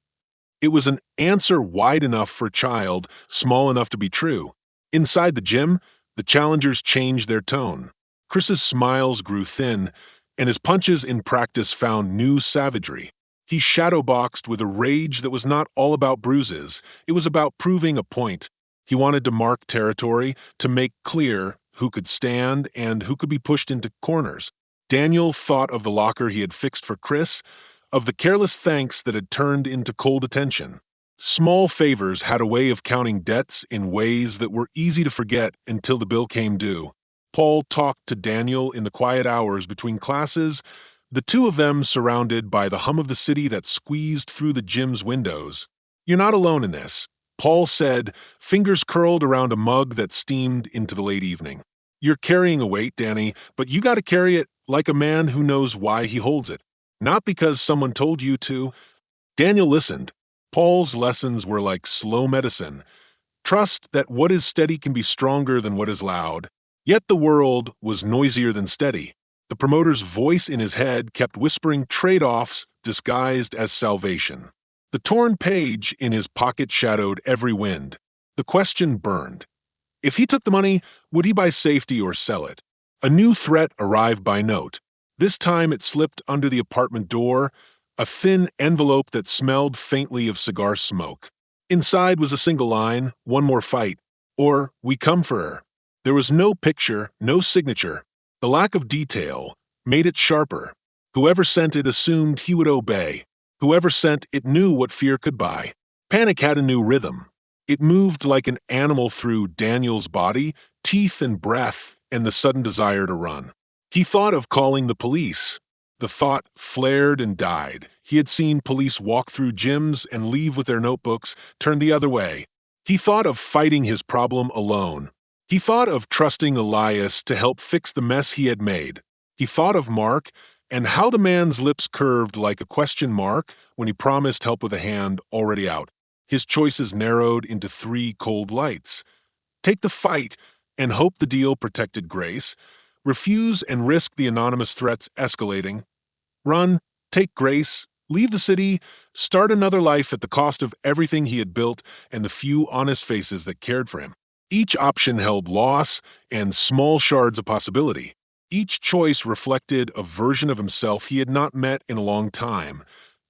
A: It was an answer wide enough for a child, small enough to be true. Inside the gym, the challengers changed their tone. Chris's smiles grew thin, and his punches in practice found new savagery. He shadowboxed with a rage that was not all about bruises. It was about proving a point. He wanted to mark territory, to make clear who could stand and who could be pushed into corners. Daniel thought of the locker he had fixed for Chris, of the careless thanks that had turned into cold attention. Small favors had a way of counting debts in ways that were easy to forget until the bill came due. Paul talked to Daniel in the quiet hours between classes, the two of them surrounded by the hum of the city that squeezed through the gym's windows. "You're not alone in this," Paul said, fingers curled around a mug that steamed into the late evening. "You're carrying a weight, Danny, but you gotta carry it like a man who knows why he holds it. Not because someone told you to." Daniel listened. Paul's lessons were like slow medicine. Trust that what is steady can be stronger than what is loud. Yet the world was noisier than steady. The promoter's voice in his head kept whispering trade-offs disguised as salvation. The torn page in his pocket shadowed every wind. The question burned. If he took the money, would he buy safety or sell it? A new threat arrived by note. This time it slipped under the apartment door, a thin envelope that smelled faintly of cigar smoke. Inside was a single line, "One more fight," or "We come for her." There was no picture, no signature. The lack of detail made it sharper. Whoever sent it assumed he would obey. Whoever sent it knew what fear could buy. Panic had a new rhythm. It moved like an animal through Daniel's body, teeth and breath, and the sudden desire to run. He thought of calling the police. The thought flared and died. He had seen police walk through gyms and leave with their notebooks, turn the other way. He thought of fighting his problem alone. He thought of trusting Elias to help fix the mess he had made. He thought of Mark and how the man's lips curved like a question mark when he promised help with a hand already out. His choices narrowed into three cold lights. Take the fight and hope the deal protected Grace. Refuse and risk the anonymous threats escalating. Run, take Grace, leave the city, start another life at the cost of everything he had built and the few honest faces that cared for him. Each option held loss and small shards of possibility. Each choice reflected a version of himself he had not met in a long time.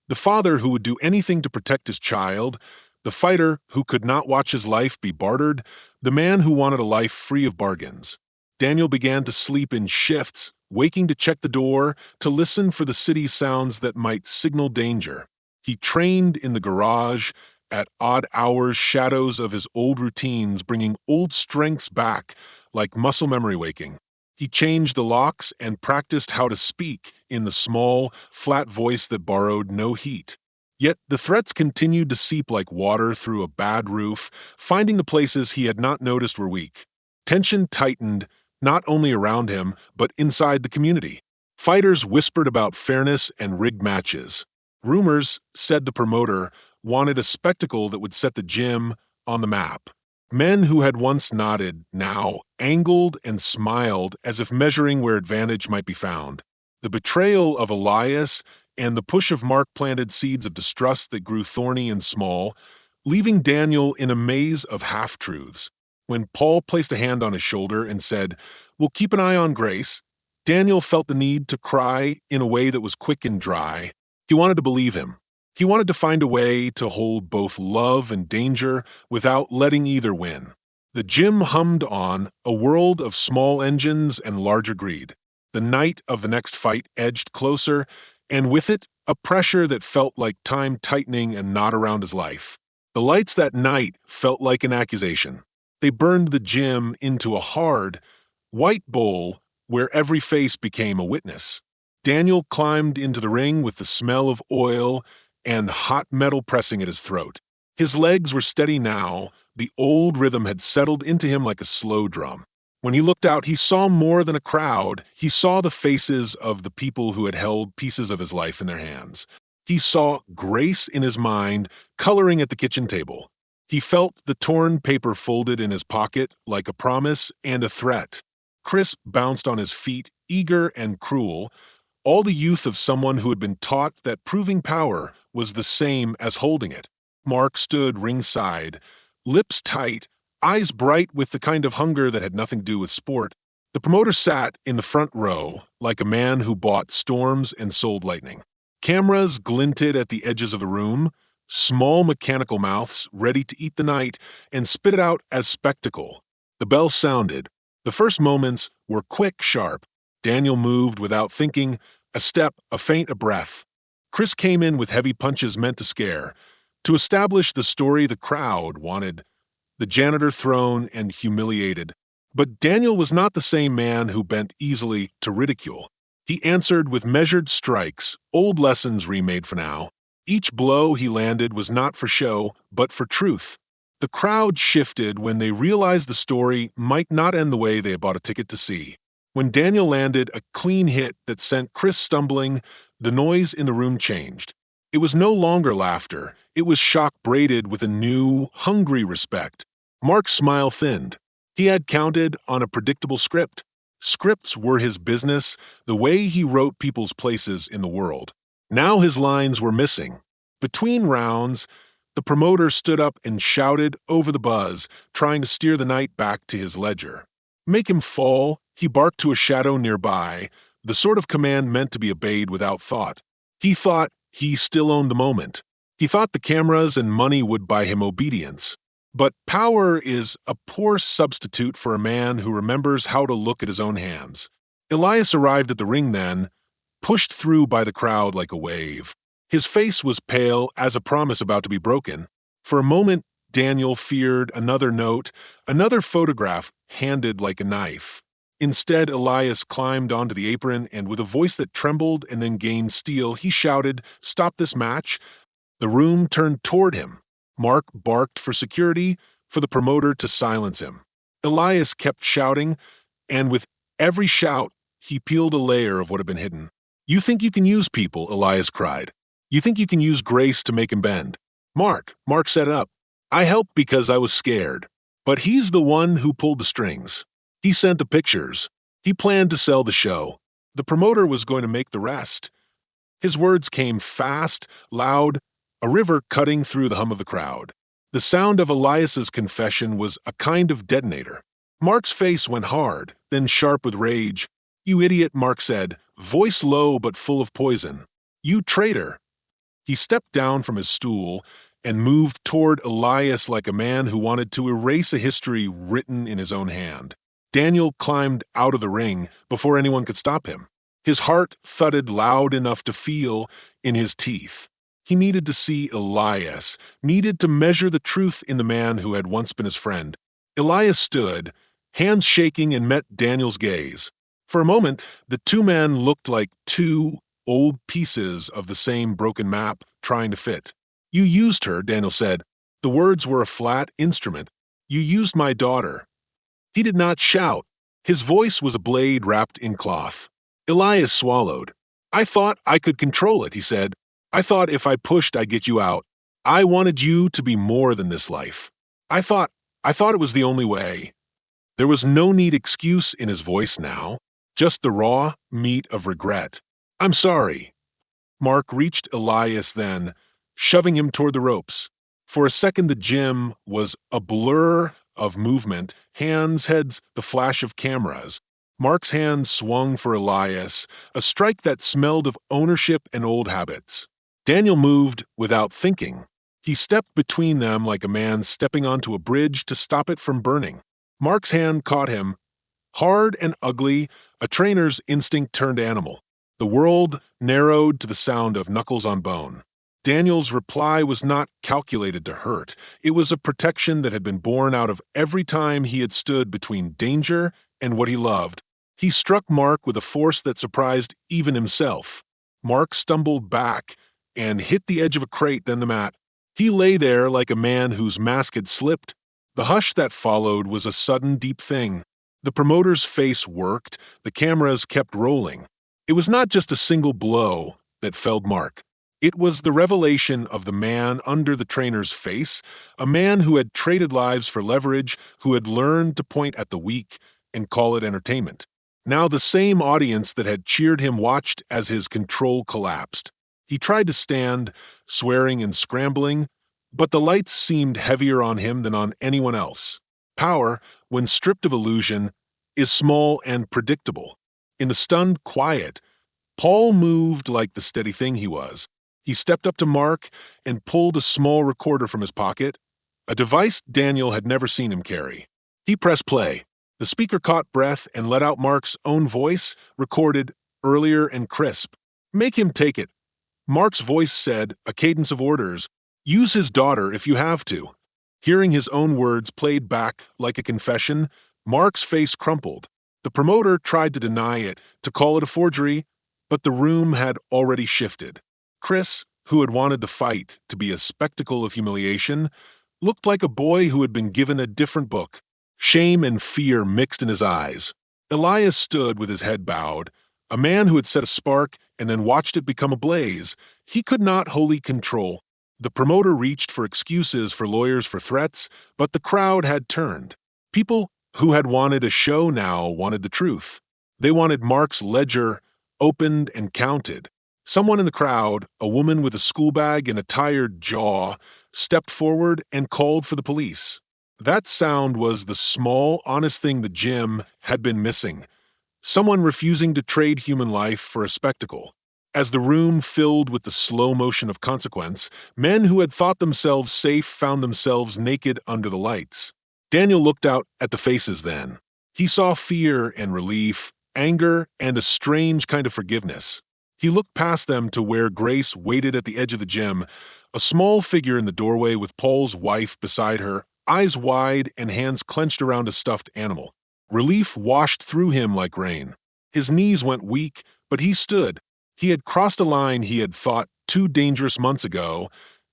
A: The father who would do anything to protect his child, the fighter who could not watch his life be bartered, the man who wanted a life free of bargains. Daniel began to sleep in shifts, waking to check the door, to listen for the city's sounds that might signal danger. He trained in the garage, at odd hours, shadows of his old routines bringing old strengths back, like muscle memory waking. He changed the locks and practiced how to speak in the small, flat voice that borrowed no heat. Yet the threats continued to seep like water through a bad roof, finding the places he had not noticed were weak. Tension tightened, not only around him, but inside the community. Fighters whispered about fairness and rigged matches. Rumors, said the promoter, wanted a spectacle that would set the gym on the map. Men who had once nodded now angled and smiled as if measuring where advantage might be found. The betrayal of Elias and the push of Mark planted seeds of distrust that grew thorny and small, leaving Daniel in a maze of half-truths. When Paul placed a hand on his shoulder and said, "We'll keep an eye on Grace," Daniel felt the need to cry in a way that was quick and dry. He wanted to believe him. He wanted to find a way to hold both love and danger without letting either win. The gym hummed on, a world of small engines and larger greed. The night of the next fight edged closer, and with it, a pressure that felt like time tightening and knot around his life. The lights that night felt like an accusation. They burned the gym into a hard, white bowl where every face became a witness. Daniel climbed into the ring with the smell of oil and hot metal pressing at his throat. His legs were steady now, the old rhythm had settled into him like a slow drum. When he looked out, he saw more than a crowd. He saw the faces of the people who had held pieces of his life in their hands. He saw Grace in his mind, coloring at the kitchen table. He felt the torn paper folded in his pocket like a promise and a threat. Chris bounced on his feet, eager and cruel, all the youth of someone who had been taught that proving power was the same as holding it. Mark stood ringside, lips tight, eyes bright with the kind of hunger that had nothing to do with sport. The promoter sat in the front row, like a man who bought storms and sold lightning. Cameras glinted at the edges of the room, small mechanical mouths ready to eat the night and spit it out as spectacle. The bell sounded. The first moments were quick, sharp. Daniel moved without thinking, a step, a feint, a breath. Chris came in with heavy punches meant to scare, to establish the story the crowd wanted. The janitor thrown and humiliated. But Daniel was not the same man who bent easily to ridicule. He answered with measured strikes, old lessons remade for now. Each blow he landed was not for show, but for truth. The crowd shifted when they realized the story might not end the way they had bought a ticket to see. When Daniel landed a clean hit that sent Chris stumbling, the noise in the room changed. It was no longer laughter. It was shock braided with a new, hungry respect. Mark's smile thinned. He had counted on a predictable script. Scripts were his business, the way he wrote people's places in the world. Now his lines were missing. Between rounds, the promoter stood up and shouted over the buzz, trying to steer the night back to his ledger. Make him fall, He barked to a shadow nearby, the sort of command meant to be obeyed without thought. He thought he still owned the moment. He thought the cameras and money would buy him obedience. But power is a poor substitute for a man who remembers how to look at his own hands. Elias arrived at the ring then, pushed through by the crowd like a wave. His face was pale as a promise about to be broken. For a moment, Daniel feared another note, another photograph handed like a knife. Instead, Elias climbed onto the apron and with a voice that trembled and then gained steel, he shouted, "Stop this match." The room turned toward him. Mark barked for security, for the promoter to silence him. Elias kept shouting, and with every shout, he peeled a layer of what had been hidden. "You think you can use people," Elias cried. "You think you can use grace to make him bend." Mark set up. "I helped because I was scared. But he's the one who pulled the strings. He sent the pictures. He planned to sell the show. The promoter was going to make the rest." His words came fast, loud, a river cutting through the hum of the crowd. The sound of Elias's confession was a kind of detonator. Mark's face went hard, then sharp with rage. "You idiot," Mark said, voice low but full of poison. "You traitor." He stepped down from his stool and moved toward Elias like a man who wanted to erase a history written in his own hand. Daniel climbed out of the ring before anyone could stop him. His heart thudded loud enough to feel in his teeth. He needed to see Elias, needed to measure the truth in the man who had once been his friend. Elias stood, hands shaking, and met Daniel's gaze. For a moment, the two men looked like two old pieces of the same broken map trying to fit. "You used her," Daniel said. The words were a flat instrument. "You used my daughter." He did not shout. His voice was a blade wrapped in cloth. Elias swallowed. "I thought I could control it," he said. "I thought if I pushed I'd get you out. I wanted you to be more than this life. I thought it was the only way." There was no neat excuse in his voice now, just the raw meat of regret. "I'm sorry." Mark reached Elias then, shoving him toward the ropes. For a second, the gym was a blur of movement, hands, heads, the flash of cameras. Mark's hand swung for Elias, a strike that smelled of ownership and old habits. Daniel moved without thinking. He stepped between them like a man stepping onto a bridge to stop it from burning. Mark's hand caught him. Hard and ugly, a trainer's instinct turned animal. The world narrowed to the sound of knuckles on bone. Daniel's reply was not calculated to hurt. It was a protection that had been born out of every time he had stood between danger and what he loved. He struck Mark with a force that surprised even himself. Mark stumbled back and hit the edge of a crate, then the mat. He lay there like a man whose mask had slipped. The hush that followed was a sudden, deep thing. The promoter's face worked, the cameras kept rolling. It was not just a single blow that felled Mark. It was the revelation of the man under the trainer's face, a man who had traded lives for leverage, who had learned to point at the weak and call it entertainment. Now the same audience that had cheered him watched as his control collapsed. He tried to stand, swearing and scrambling, but the lights seemed heavier on him than on anyone else. Power, when stripped of illusion, is small and predictable. In the stunned quiet, Paul moved like the steady thing he was. He stepped up to Mark and pulled a small recorder from his pocket, a device Daniel had never seen him carry. He pressed play. The speaker caught breath and let out Mark's own voice, recorded earlier and crisp. "Make him take it." Mark's voice said, a cadence of orders, "Use his daughter if you have to." Hearing his own words played back like a confession, Mark's face crumpled. The promoter tried to deny it, to call it a forgery, but the room had already shifted. Chris, who had wanted the fight to be a spectacle of humiliation, looked like a boy who had been given a different book. Shame and fear mixed in his eyes. Elias stood with his head bowed, a man who had set a spark and then watched it become a blaze. He could not wholly control. The promoter reached for excuses, for lawyers, for threats, but the crowd had turned. People who had wanted a show now wanted the truth. They wanted Mark's ledger opened and counted. Someone in the crowd, a woman with a school bag and a tired jaw, stepped forward and called for the police. That sound was the small, honest thing the gym had been missing. someone refusing to trade human life for a spectacle. As the room filled with the slow motion of consequence, men who had thought themselves safe found themselves naked under the lights. Daniel looked out at the faces then. He saw fear and relief, anger, and a strange kind of forgiveness. He looked past them to where Grace waited at the edge of the gym, a small figure in the doorway with Paul's wife beside her, eyes wide and hands clenched around a stuffed animal. Relief washed through him like rain. His knees went weak, but he stood. He had crossed a line he had thought too dangerous months ago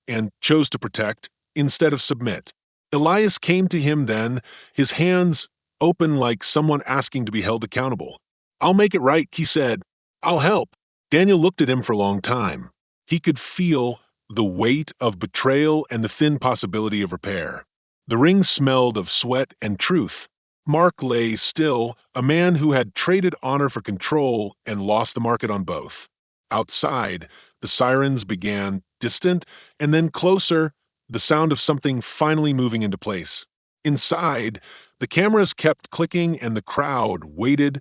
A: and chose to protect instead of submit. Elias came to him then, his hands open like someone asking to be held accountable. "I'll make it right," he said. "I'll help." Daniel looked at him for a long time. He could feel the weight of betrayal and the thin possibility of repair. The ring smelled of sweat and truth. Mark lay still, a man who had traded honor for control and lost the market on both. Outside, the sirens began, distant, and then closer, the sound of something finally moving into place. Inside, the cameras kept clicking and the crowd waited,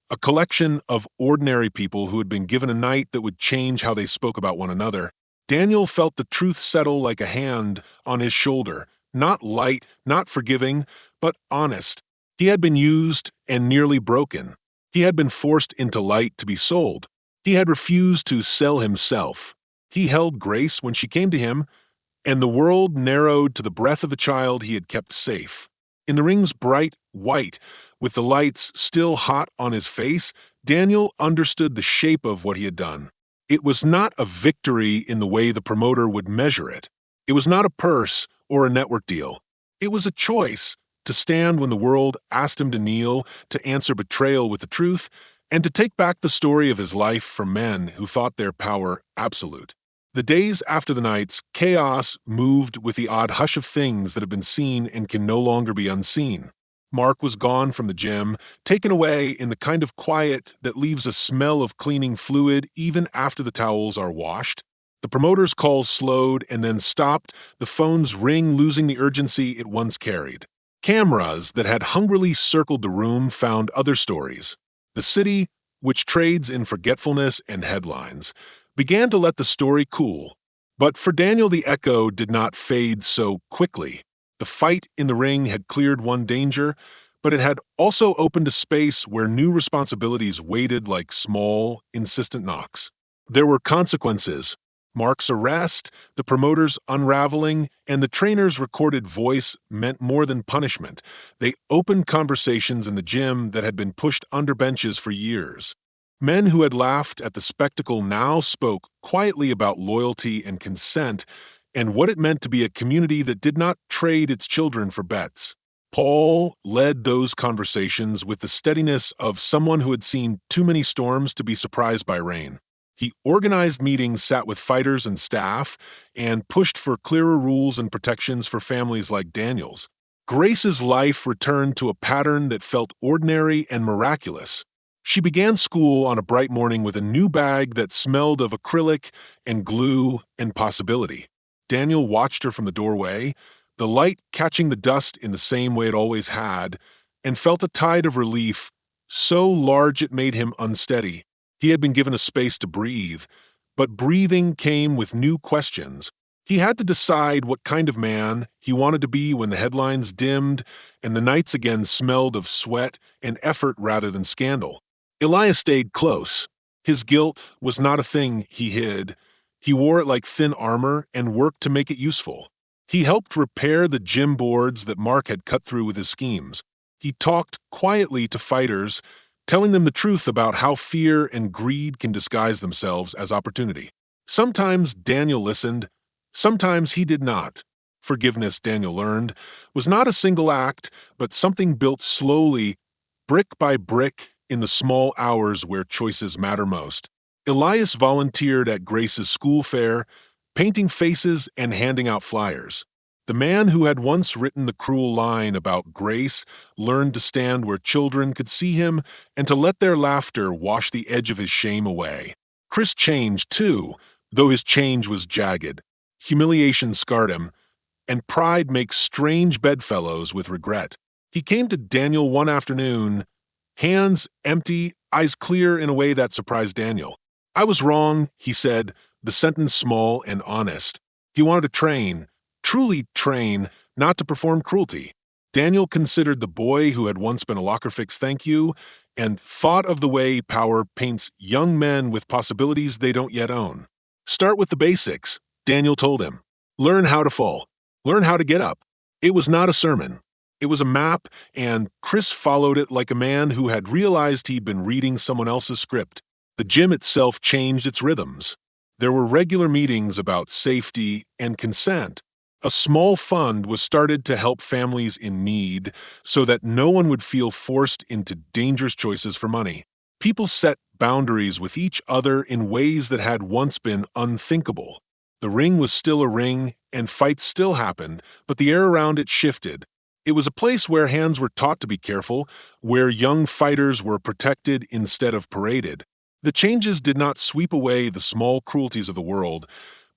A: a collection of ordinary people who had been given a night that would change how they spoke about one another. Daniel felt the truth settle like a hand on his shoulder, not light, not forgiving, but honest. He had been used and nearly broken. He had been forced into light to be sold. He had refused to sell himself. He held Grace when she came to him, and the world narrowed to the breath of a child he had kept safe. In the ring's bright white, with the lights still hot on his face, Daniel understood the shape of what he had done. It was not a victory in the way the promoter would measure it. It was not a purse or a network deal. It was a choice to stand when the world asked him to kneel, to answer betrayal with the truth, and to take back the story of his life from men who thought their power absolute. The days after the nights, chaos moved with the odd hush of things that have been seen and can no longer be unseen. Mark was gone from the gym, taken away in the kind of quiet that leaves a smell of cleaning fluid even after the towels are washed. The promoter's calls slowed and then stopped, the phone's ring losing the urgency it once carried. Cameras that had hungrily circled the room found other stories. The city, which trades in forgetfulness and headlines, began to let the story cool. But for Daniel, the echo did not fade so quickly. The fight in the ring had cleared one danger, but it had also opened a space where new responsibilities waited like small, insistent knocks. There were consequences. Mark's arrest, the promoter's unraveling, and the trainer's recorded voice meant more than punishment. They opened conversations in the gym that had been pushed under benches for years. Men who had laughed at the spectacle now spoke quietly about loyalty and consent and what it meant to be a community that did not trade its children for bets. Paul led those conversations with the steadiness of someone who had seen too many storms to be surprised by rain. He organized meetings, sat with fighters and staff, and pushed for clearer rules and protections for families like Daniel's. Grace's life returned to a pattern that felt ordinary and miraculous. She began school on a bright morning with a new bag that smelled of acrylic and glue and possibility. Daniel watched her from the doorway, the light catching the dust in the same way it always had, and felt a tide of relief, so large it made him unsteady. He had been given a space to breathe, but breathing came with new questions. He had to decide what kind of man he wanted to be when the headlines dimmed and the nights again smelled of sweat and effort rather than scandal. Elias stayed close. His guilt was not a thing he hid. He wore it like thin armor and worked to make it useful. He helped repair the gym boards that Mark had cut through with his schemes. He talked quietly to fighters, telling them the truth about how fear and greed can disguise themselves as opportunity. Sometimes Daniel listened, sometimes he did not. Forgiveness, Daniel learned, was not a single act, but something built slowly, brick by brick, in the small hours where choices matter most. Elias volunteered at Grace's school fair, painting faces and handing out flyers. The man who had once written the cruel line about Grace learned to stand where children could see him and to let their laughter wash the edge of his shame away. Chris changed, too, though his change was jagged. Humiliation scarred him, and pride makes strange bedfellows with regret. He came to Daniel one afternoon, hands empty, eyes clear in a way that surprised Daniel. "I was wrong," he said, the sentence small and honest. He wanted to train, truly train, not to perform cruelty. Daniel considered the boy who had once been a locker fix thank you and thought of the way power paints young men with possibilities they don't yet own. "Start with the basics," Daniel told him. "Learn how to fall. Learn how to get up." It was not a sermon. It was a map, and Chris followed it like a man who had realized he'd been reading someone else's script. The gym itself changed its rhythms. There were regular meetings about safety and consent. A small fund was started to help families in need so that no one would feel forced into dangerous choices for money. People set boundaries with each other in ways that had once been unthinkable. The ring was still a ring, and fights still happened, but the air around it shifted. It was a place where hands were taught to be careful, where young fighters were protected instead of paraded. The changes did not sweep away the small cruelties of the world,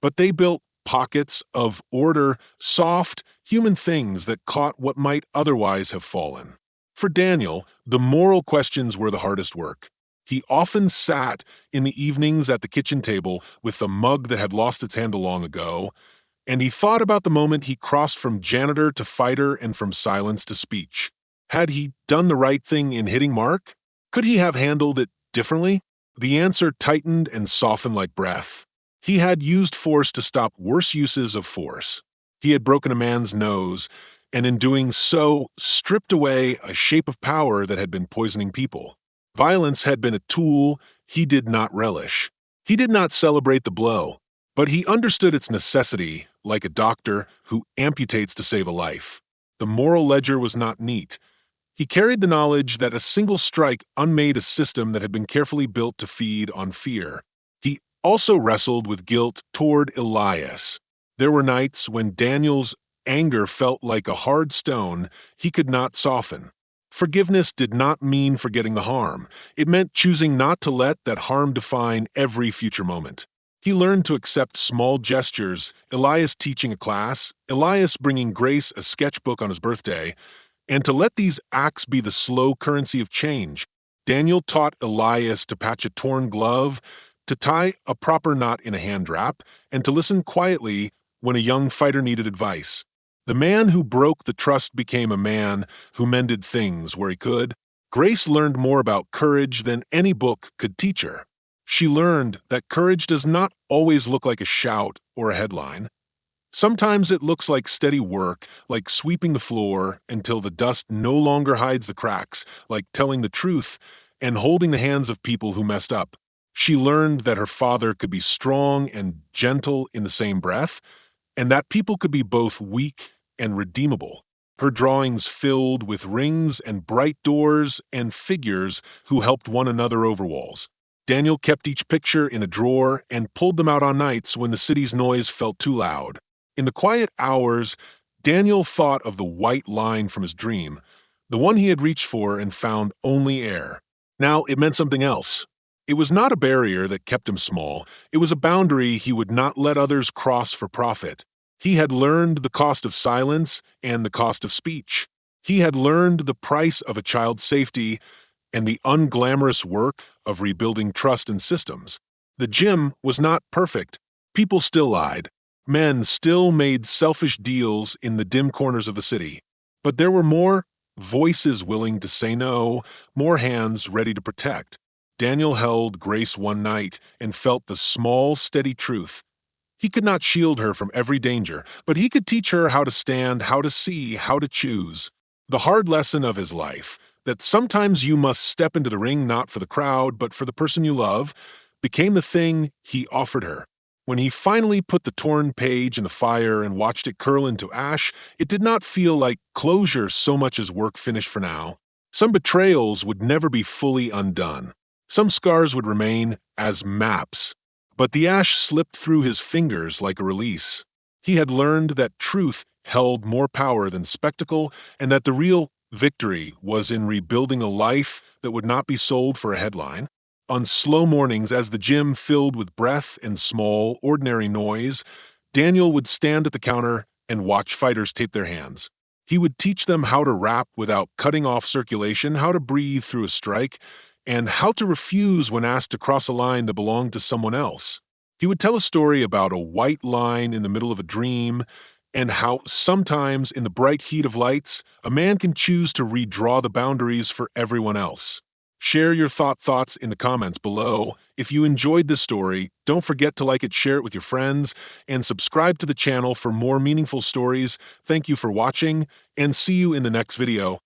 A: but they built pockets of order, soft, human things that caught what might otherwise have fallen. For Daniel, the moral questions were the hardest work. He often sat in the evenings at the kitchen table with the mug that had lost its handle long ago, and he thought about the moment he crossed from janitor to fighter and from silence to speech. Had he done the right thing in hitting Mark? Could he have handled it differently? The answer tightened and softened like breath. He had used force to stop worse uses of force. He had broken a man's nose, and in doing so, stripped away a shape of power that had been poisoning people. Violence had been a tool he did not relish. He did not celebrate the blow, but he understood its necessity, like a doctor who amputates to save a life. The moral ledger was not neat. He carried the knowledge that a single strike unmade a system that had been carefully built to feed on fear. He also wrestled with guilt toward Elias. There were nights when Daniel's anger felt like a hard stone he could not soften. Forgiveness did not mean forgetting the harm. It meant choosing not to let that harm define every future moment. He learned to accept small gestures, Elias teaching a class, Elias bringing Grace a sketchbook on his birthday, and to let these acts be the slow currency of change. Daniel taught Elias to patch a torn glove, to tie a proper knot in a hand wrap, and to listen quietly when a young fighter needed advice. The man who broke the trust became a man who mended things where he could. Grace learned more about courage than any book could teach her. She learned that courage does not always look like a shout or a headline. Sometimes it looks like steady work, like sweeping the floor until the dust no longer hides the cracks, like telling the truth and holding the hands of people who messed up. She learned that her father could be strong and gentle in the same breath, and that people could be both weak and redeemable. Her drawings filled with rings and bright doors and figures who helped one another over walls. Daniel kept each picture in a drawer and pulled them out on nights when the city's noise felt too loud. In the quiet hours, Daniel thought of the white line from his dream, the one he had reached for and found only air. Now it meant something else. It was not a barrier that kept him small. It was a boundary he would not let others cross for profit. He had learned the cost of silence and the cost of speech. He had learned the price of a child's safety and the unglamorous work of rebuilding trust and systems. The gym was not perfect. People still lied. Men still made selfish deals in the dim corners of the city. But there were more voices willing to say no, more hands ready to protect. Daniel held Grace one night and felt the small, steady truth. He could not shield her from every danger, but he could teach her how to stand, how to see, how to choose. The hard lesson of his life, that sometimes you must step into the ring not for the crowd, but for the person you love, became the thing he offered her. When he finally put the torn page in the fire and watched it curl into ash, it did not feel like closure so much as work finished for now. Some betrayals would never be fully undone. Some scars would remain as maps. But the ash slipped through his fingers like a release. He had learned that truth held more power than spectacle, and that the real victory was in rebuilding a life that would not be sold for a headline. On slow mornings, as the gym filled with breath and small, ordinary noise, Daniel would stand at the counter and watch fighters tape their hands. He would teach them how to wrap without cutting off circulation, how to breathe through a strike, and how to refuse when asked to cross a line that belonged to someone else. He would tell a story about a white line in the middle of a dream and how sometimes in the bright heat of lights, a man can choose to redraw the boundaries for everyone else. Share your thoughts in the comments below. If you enjoyed this story, don't forget to like it, share it with your friends, and subscribe to the channel for more meaningful stories. Thank you for watching, and see you in the next video.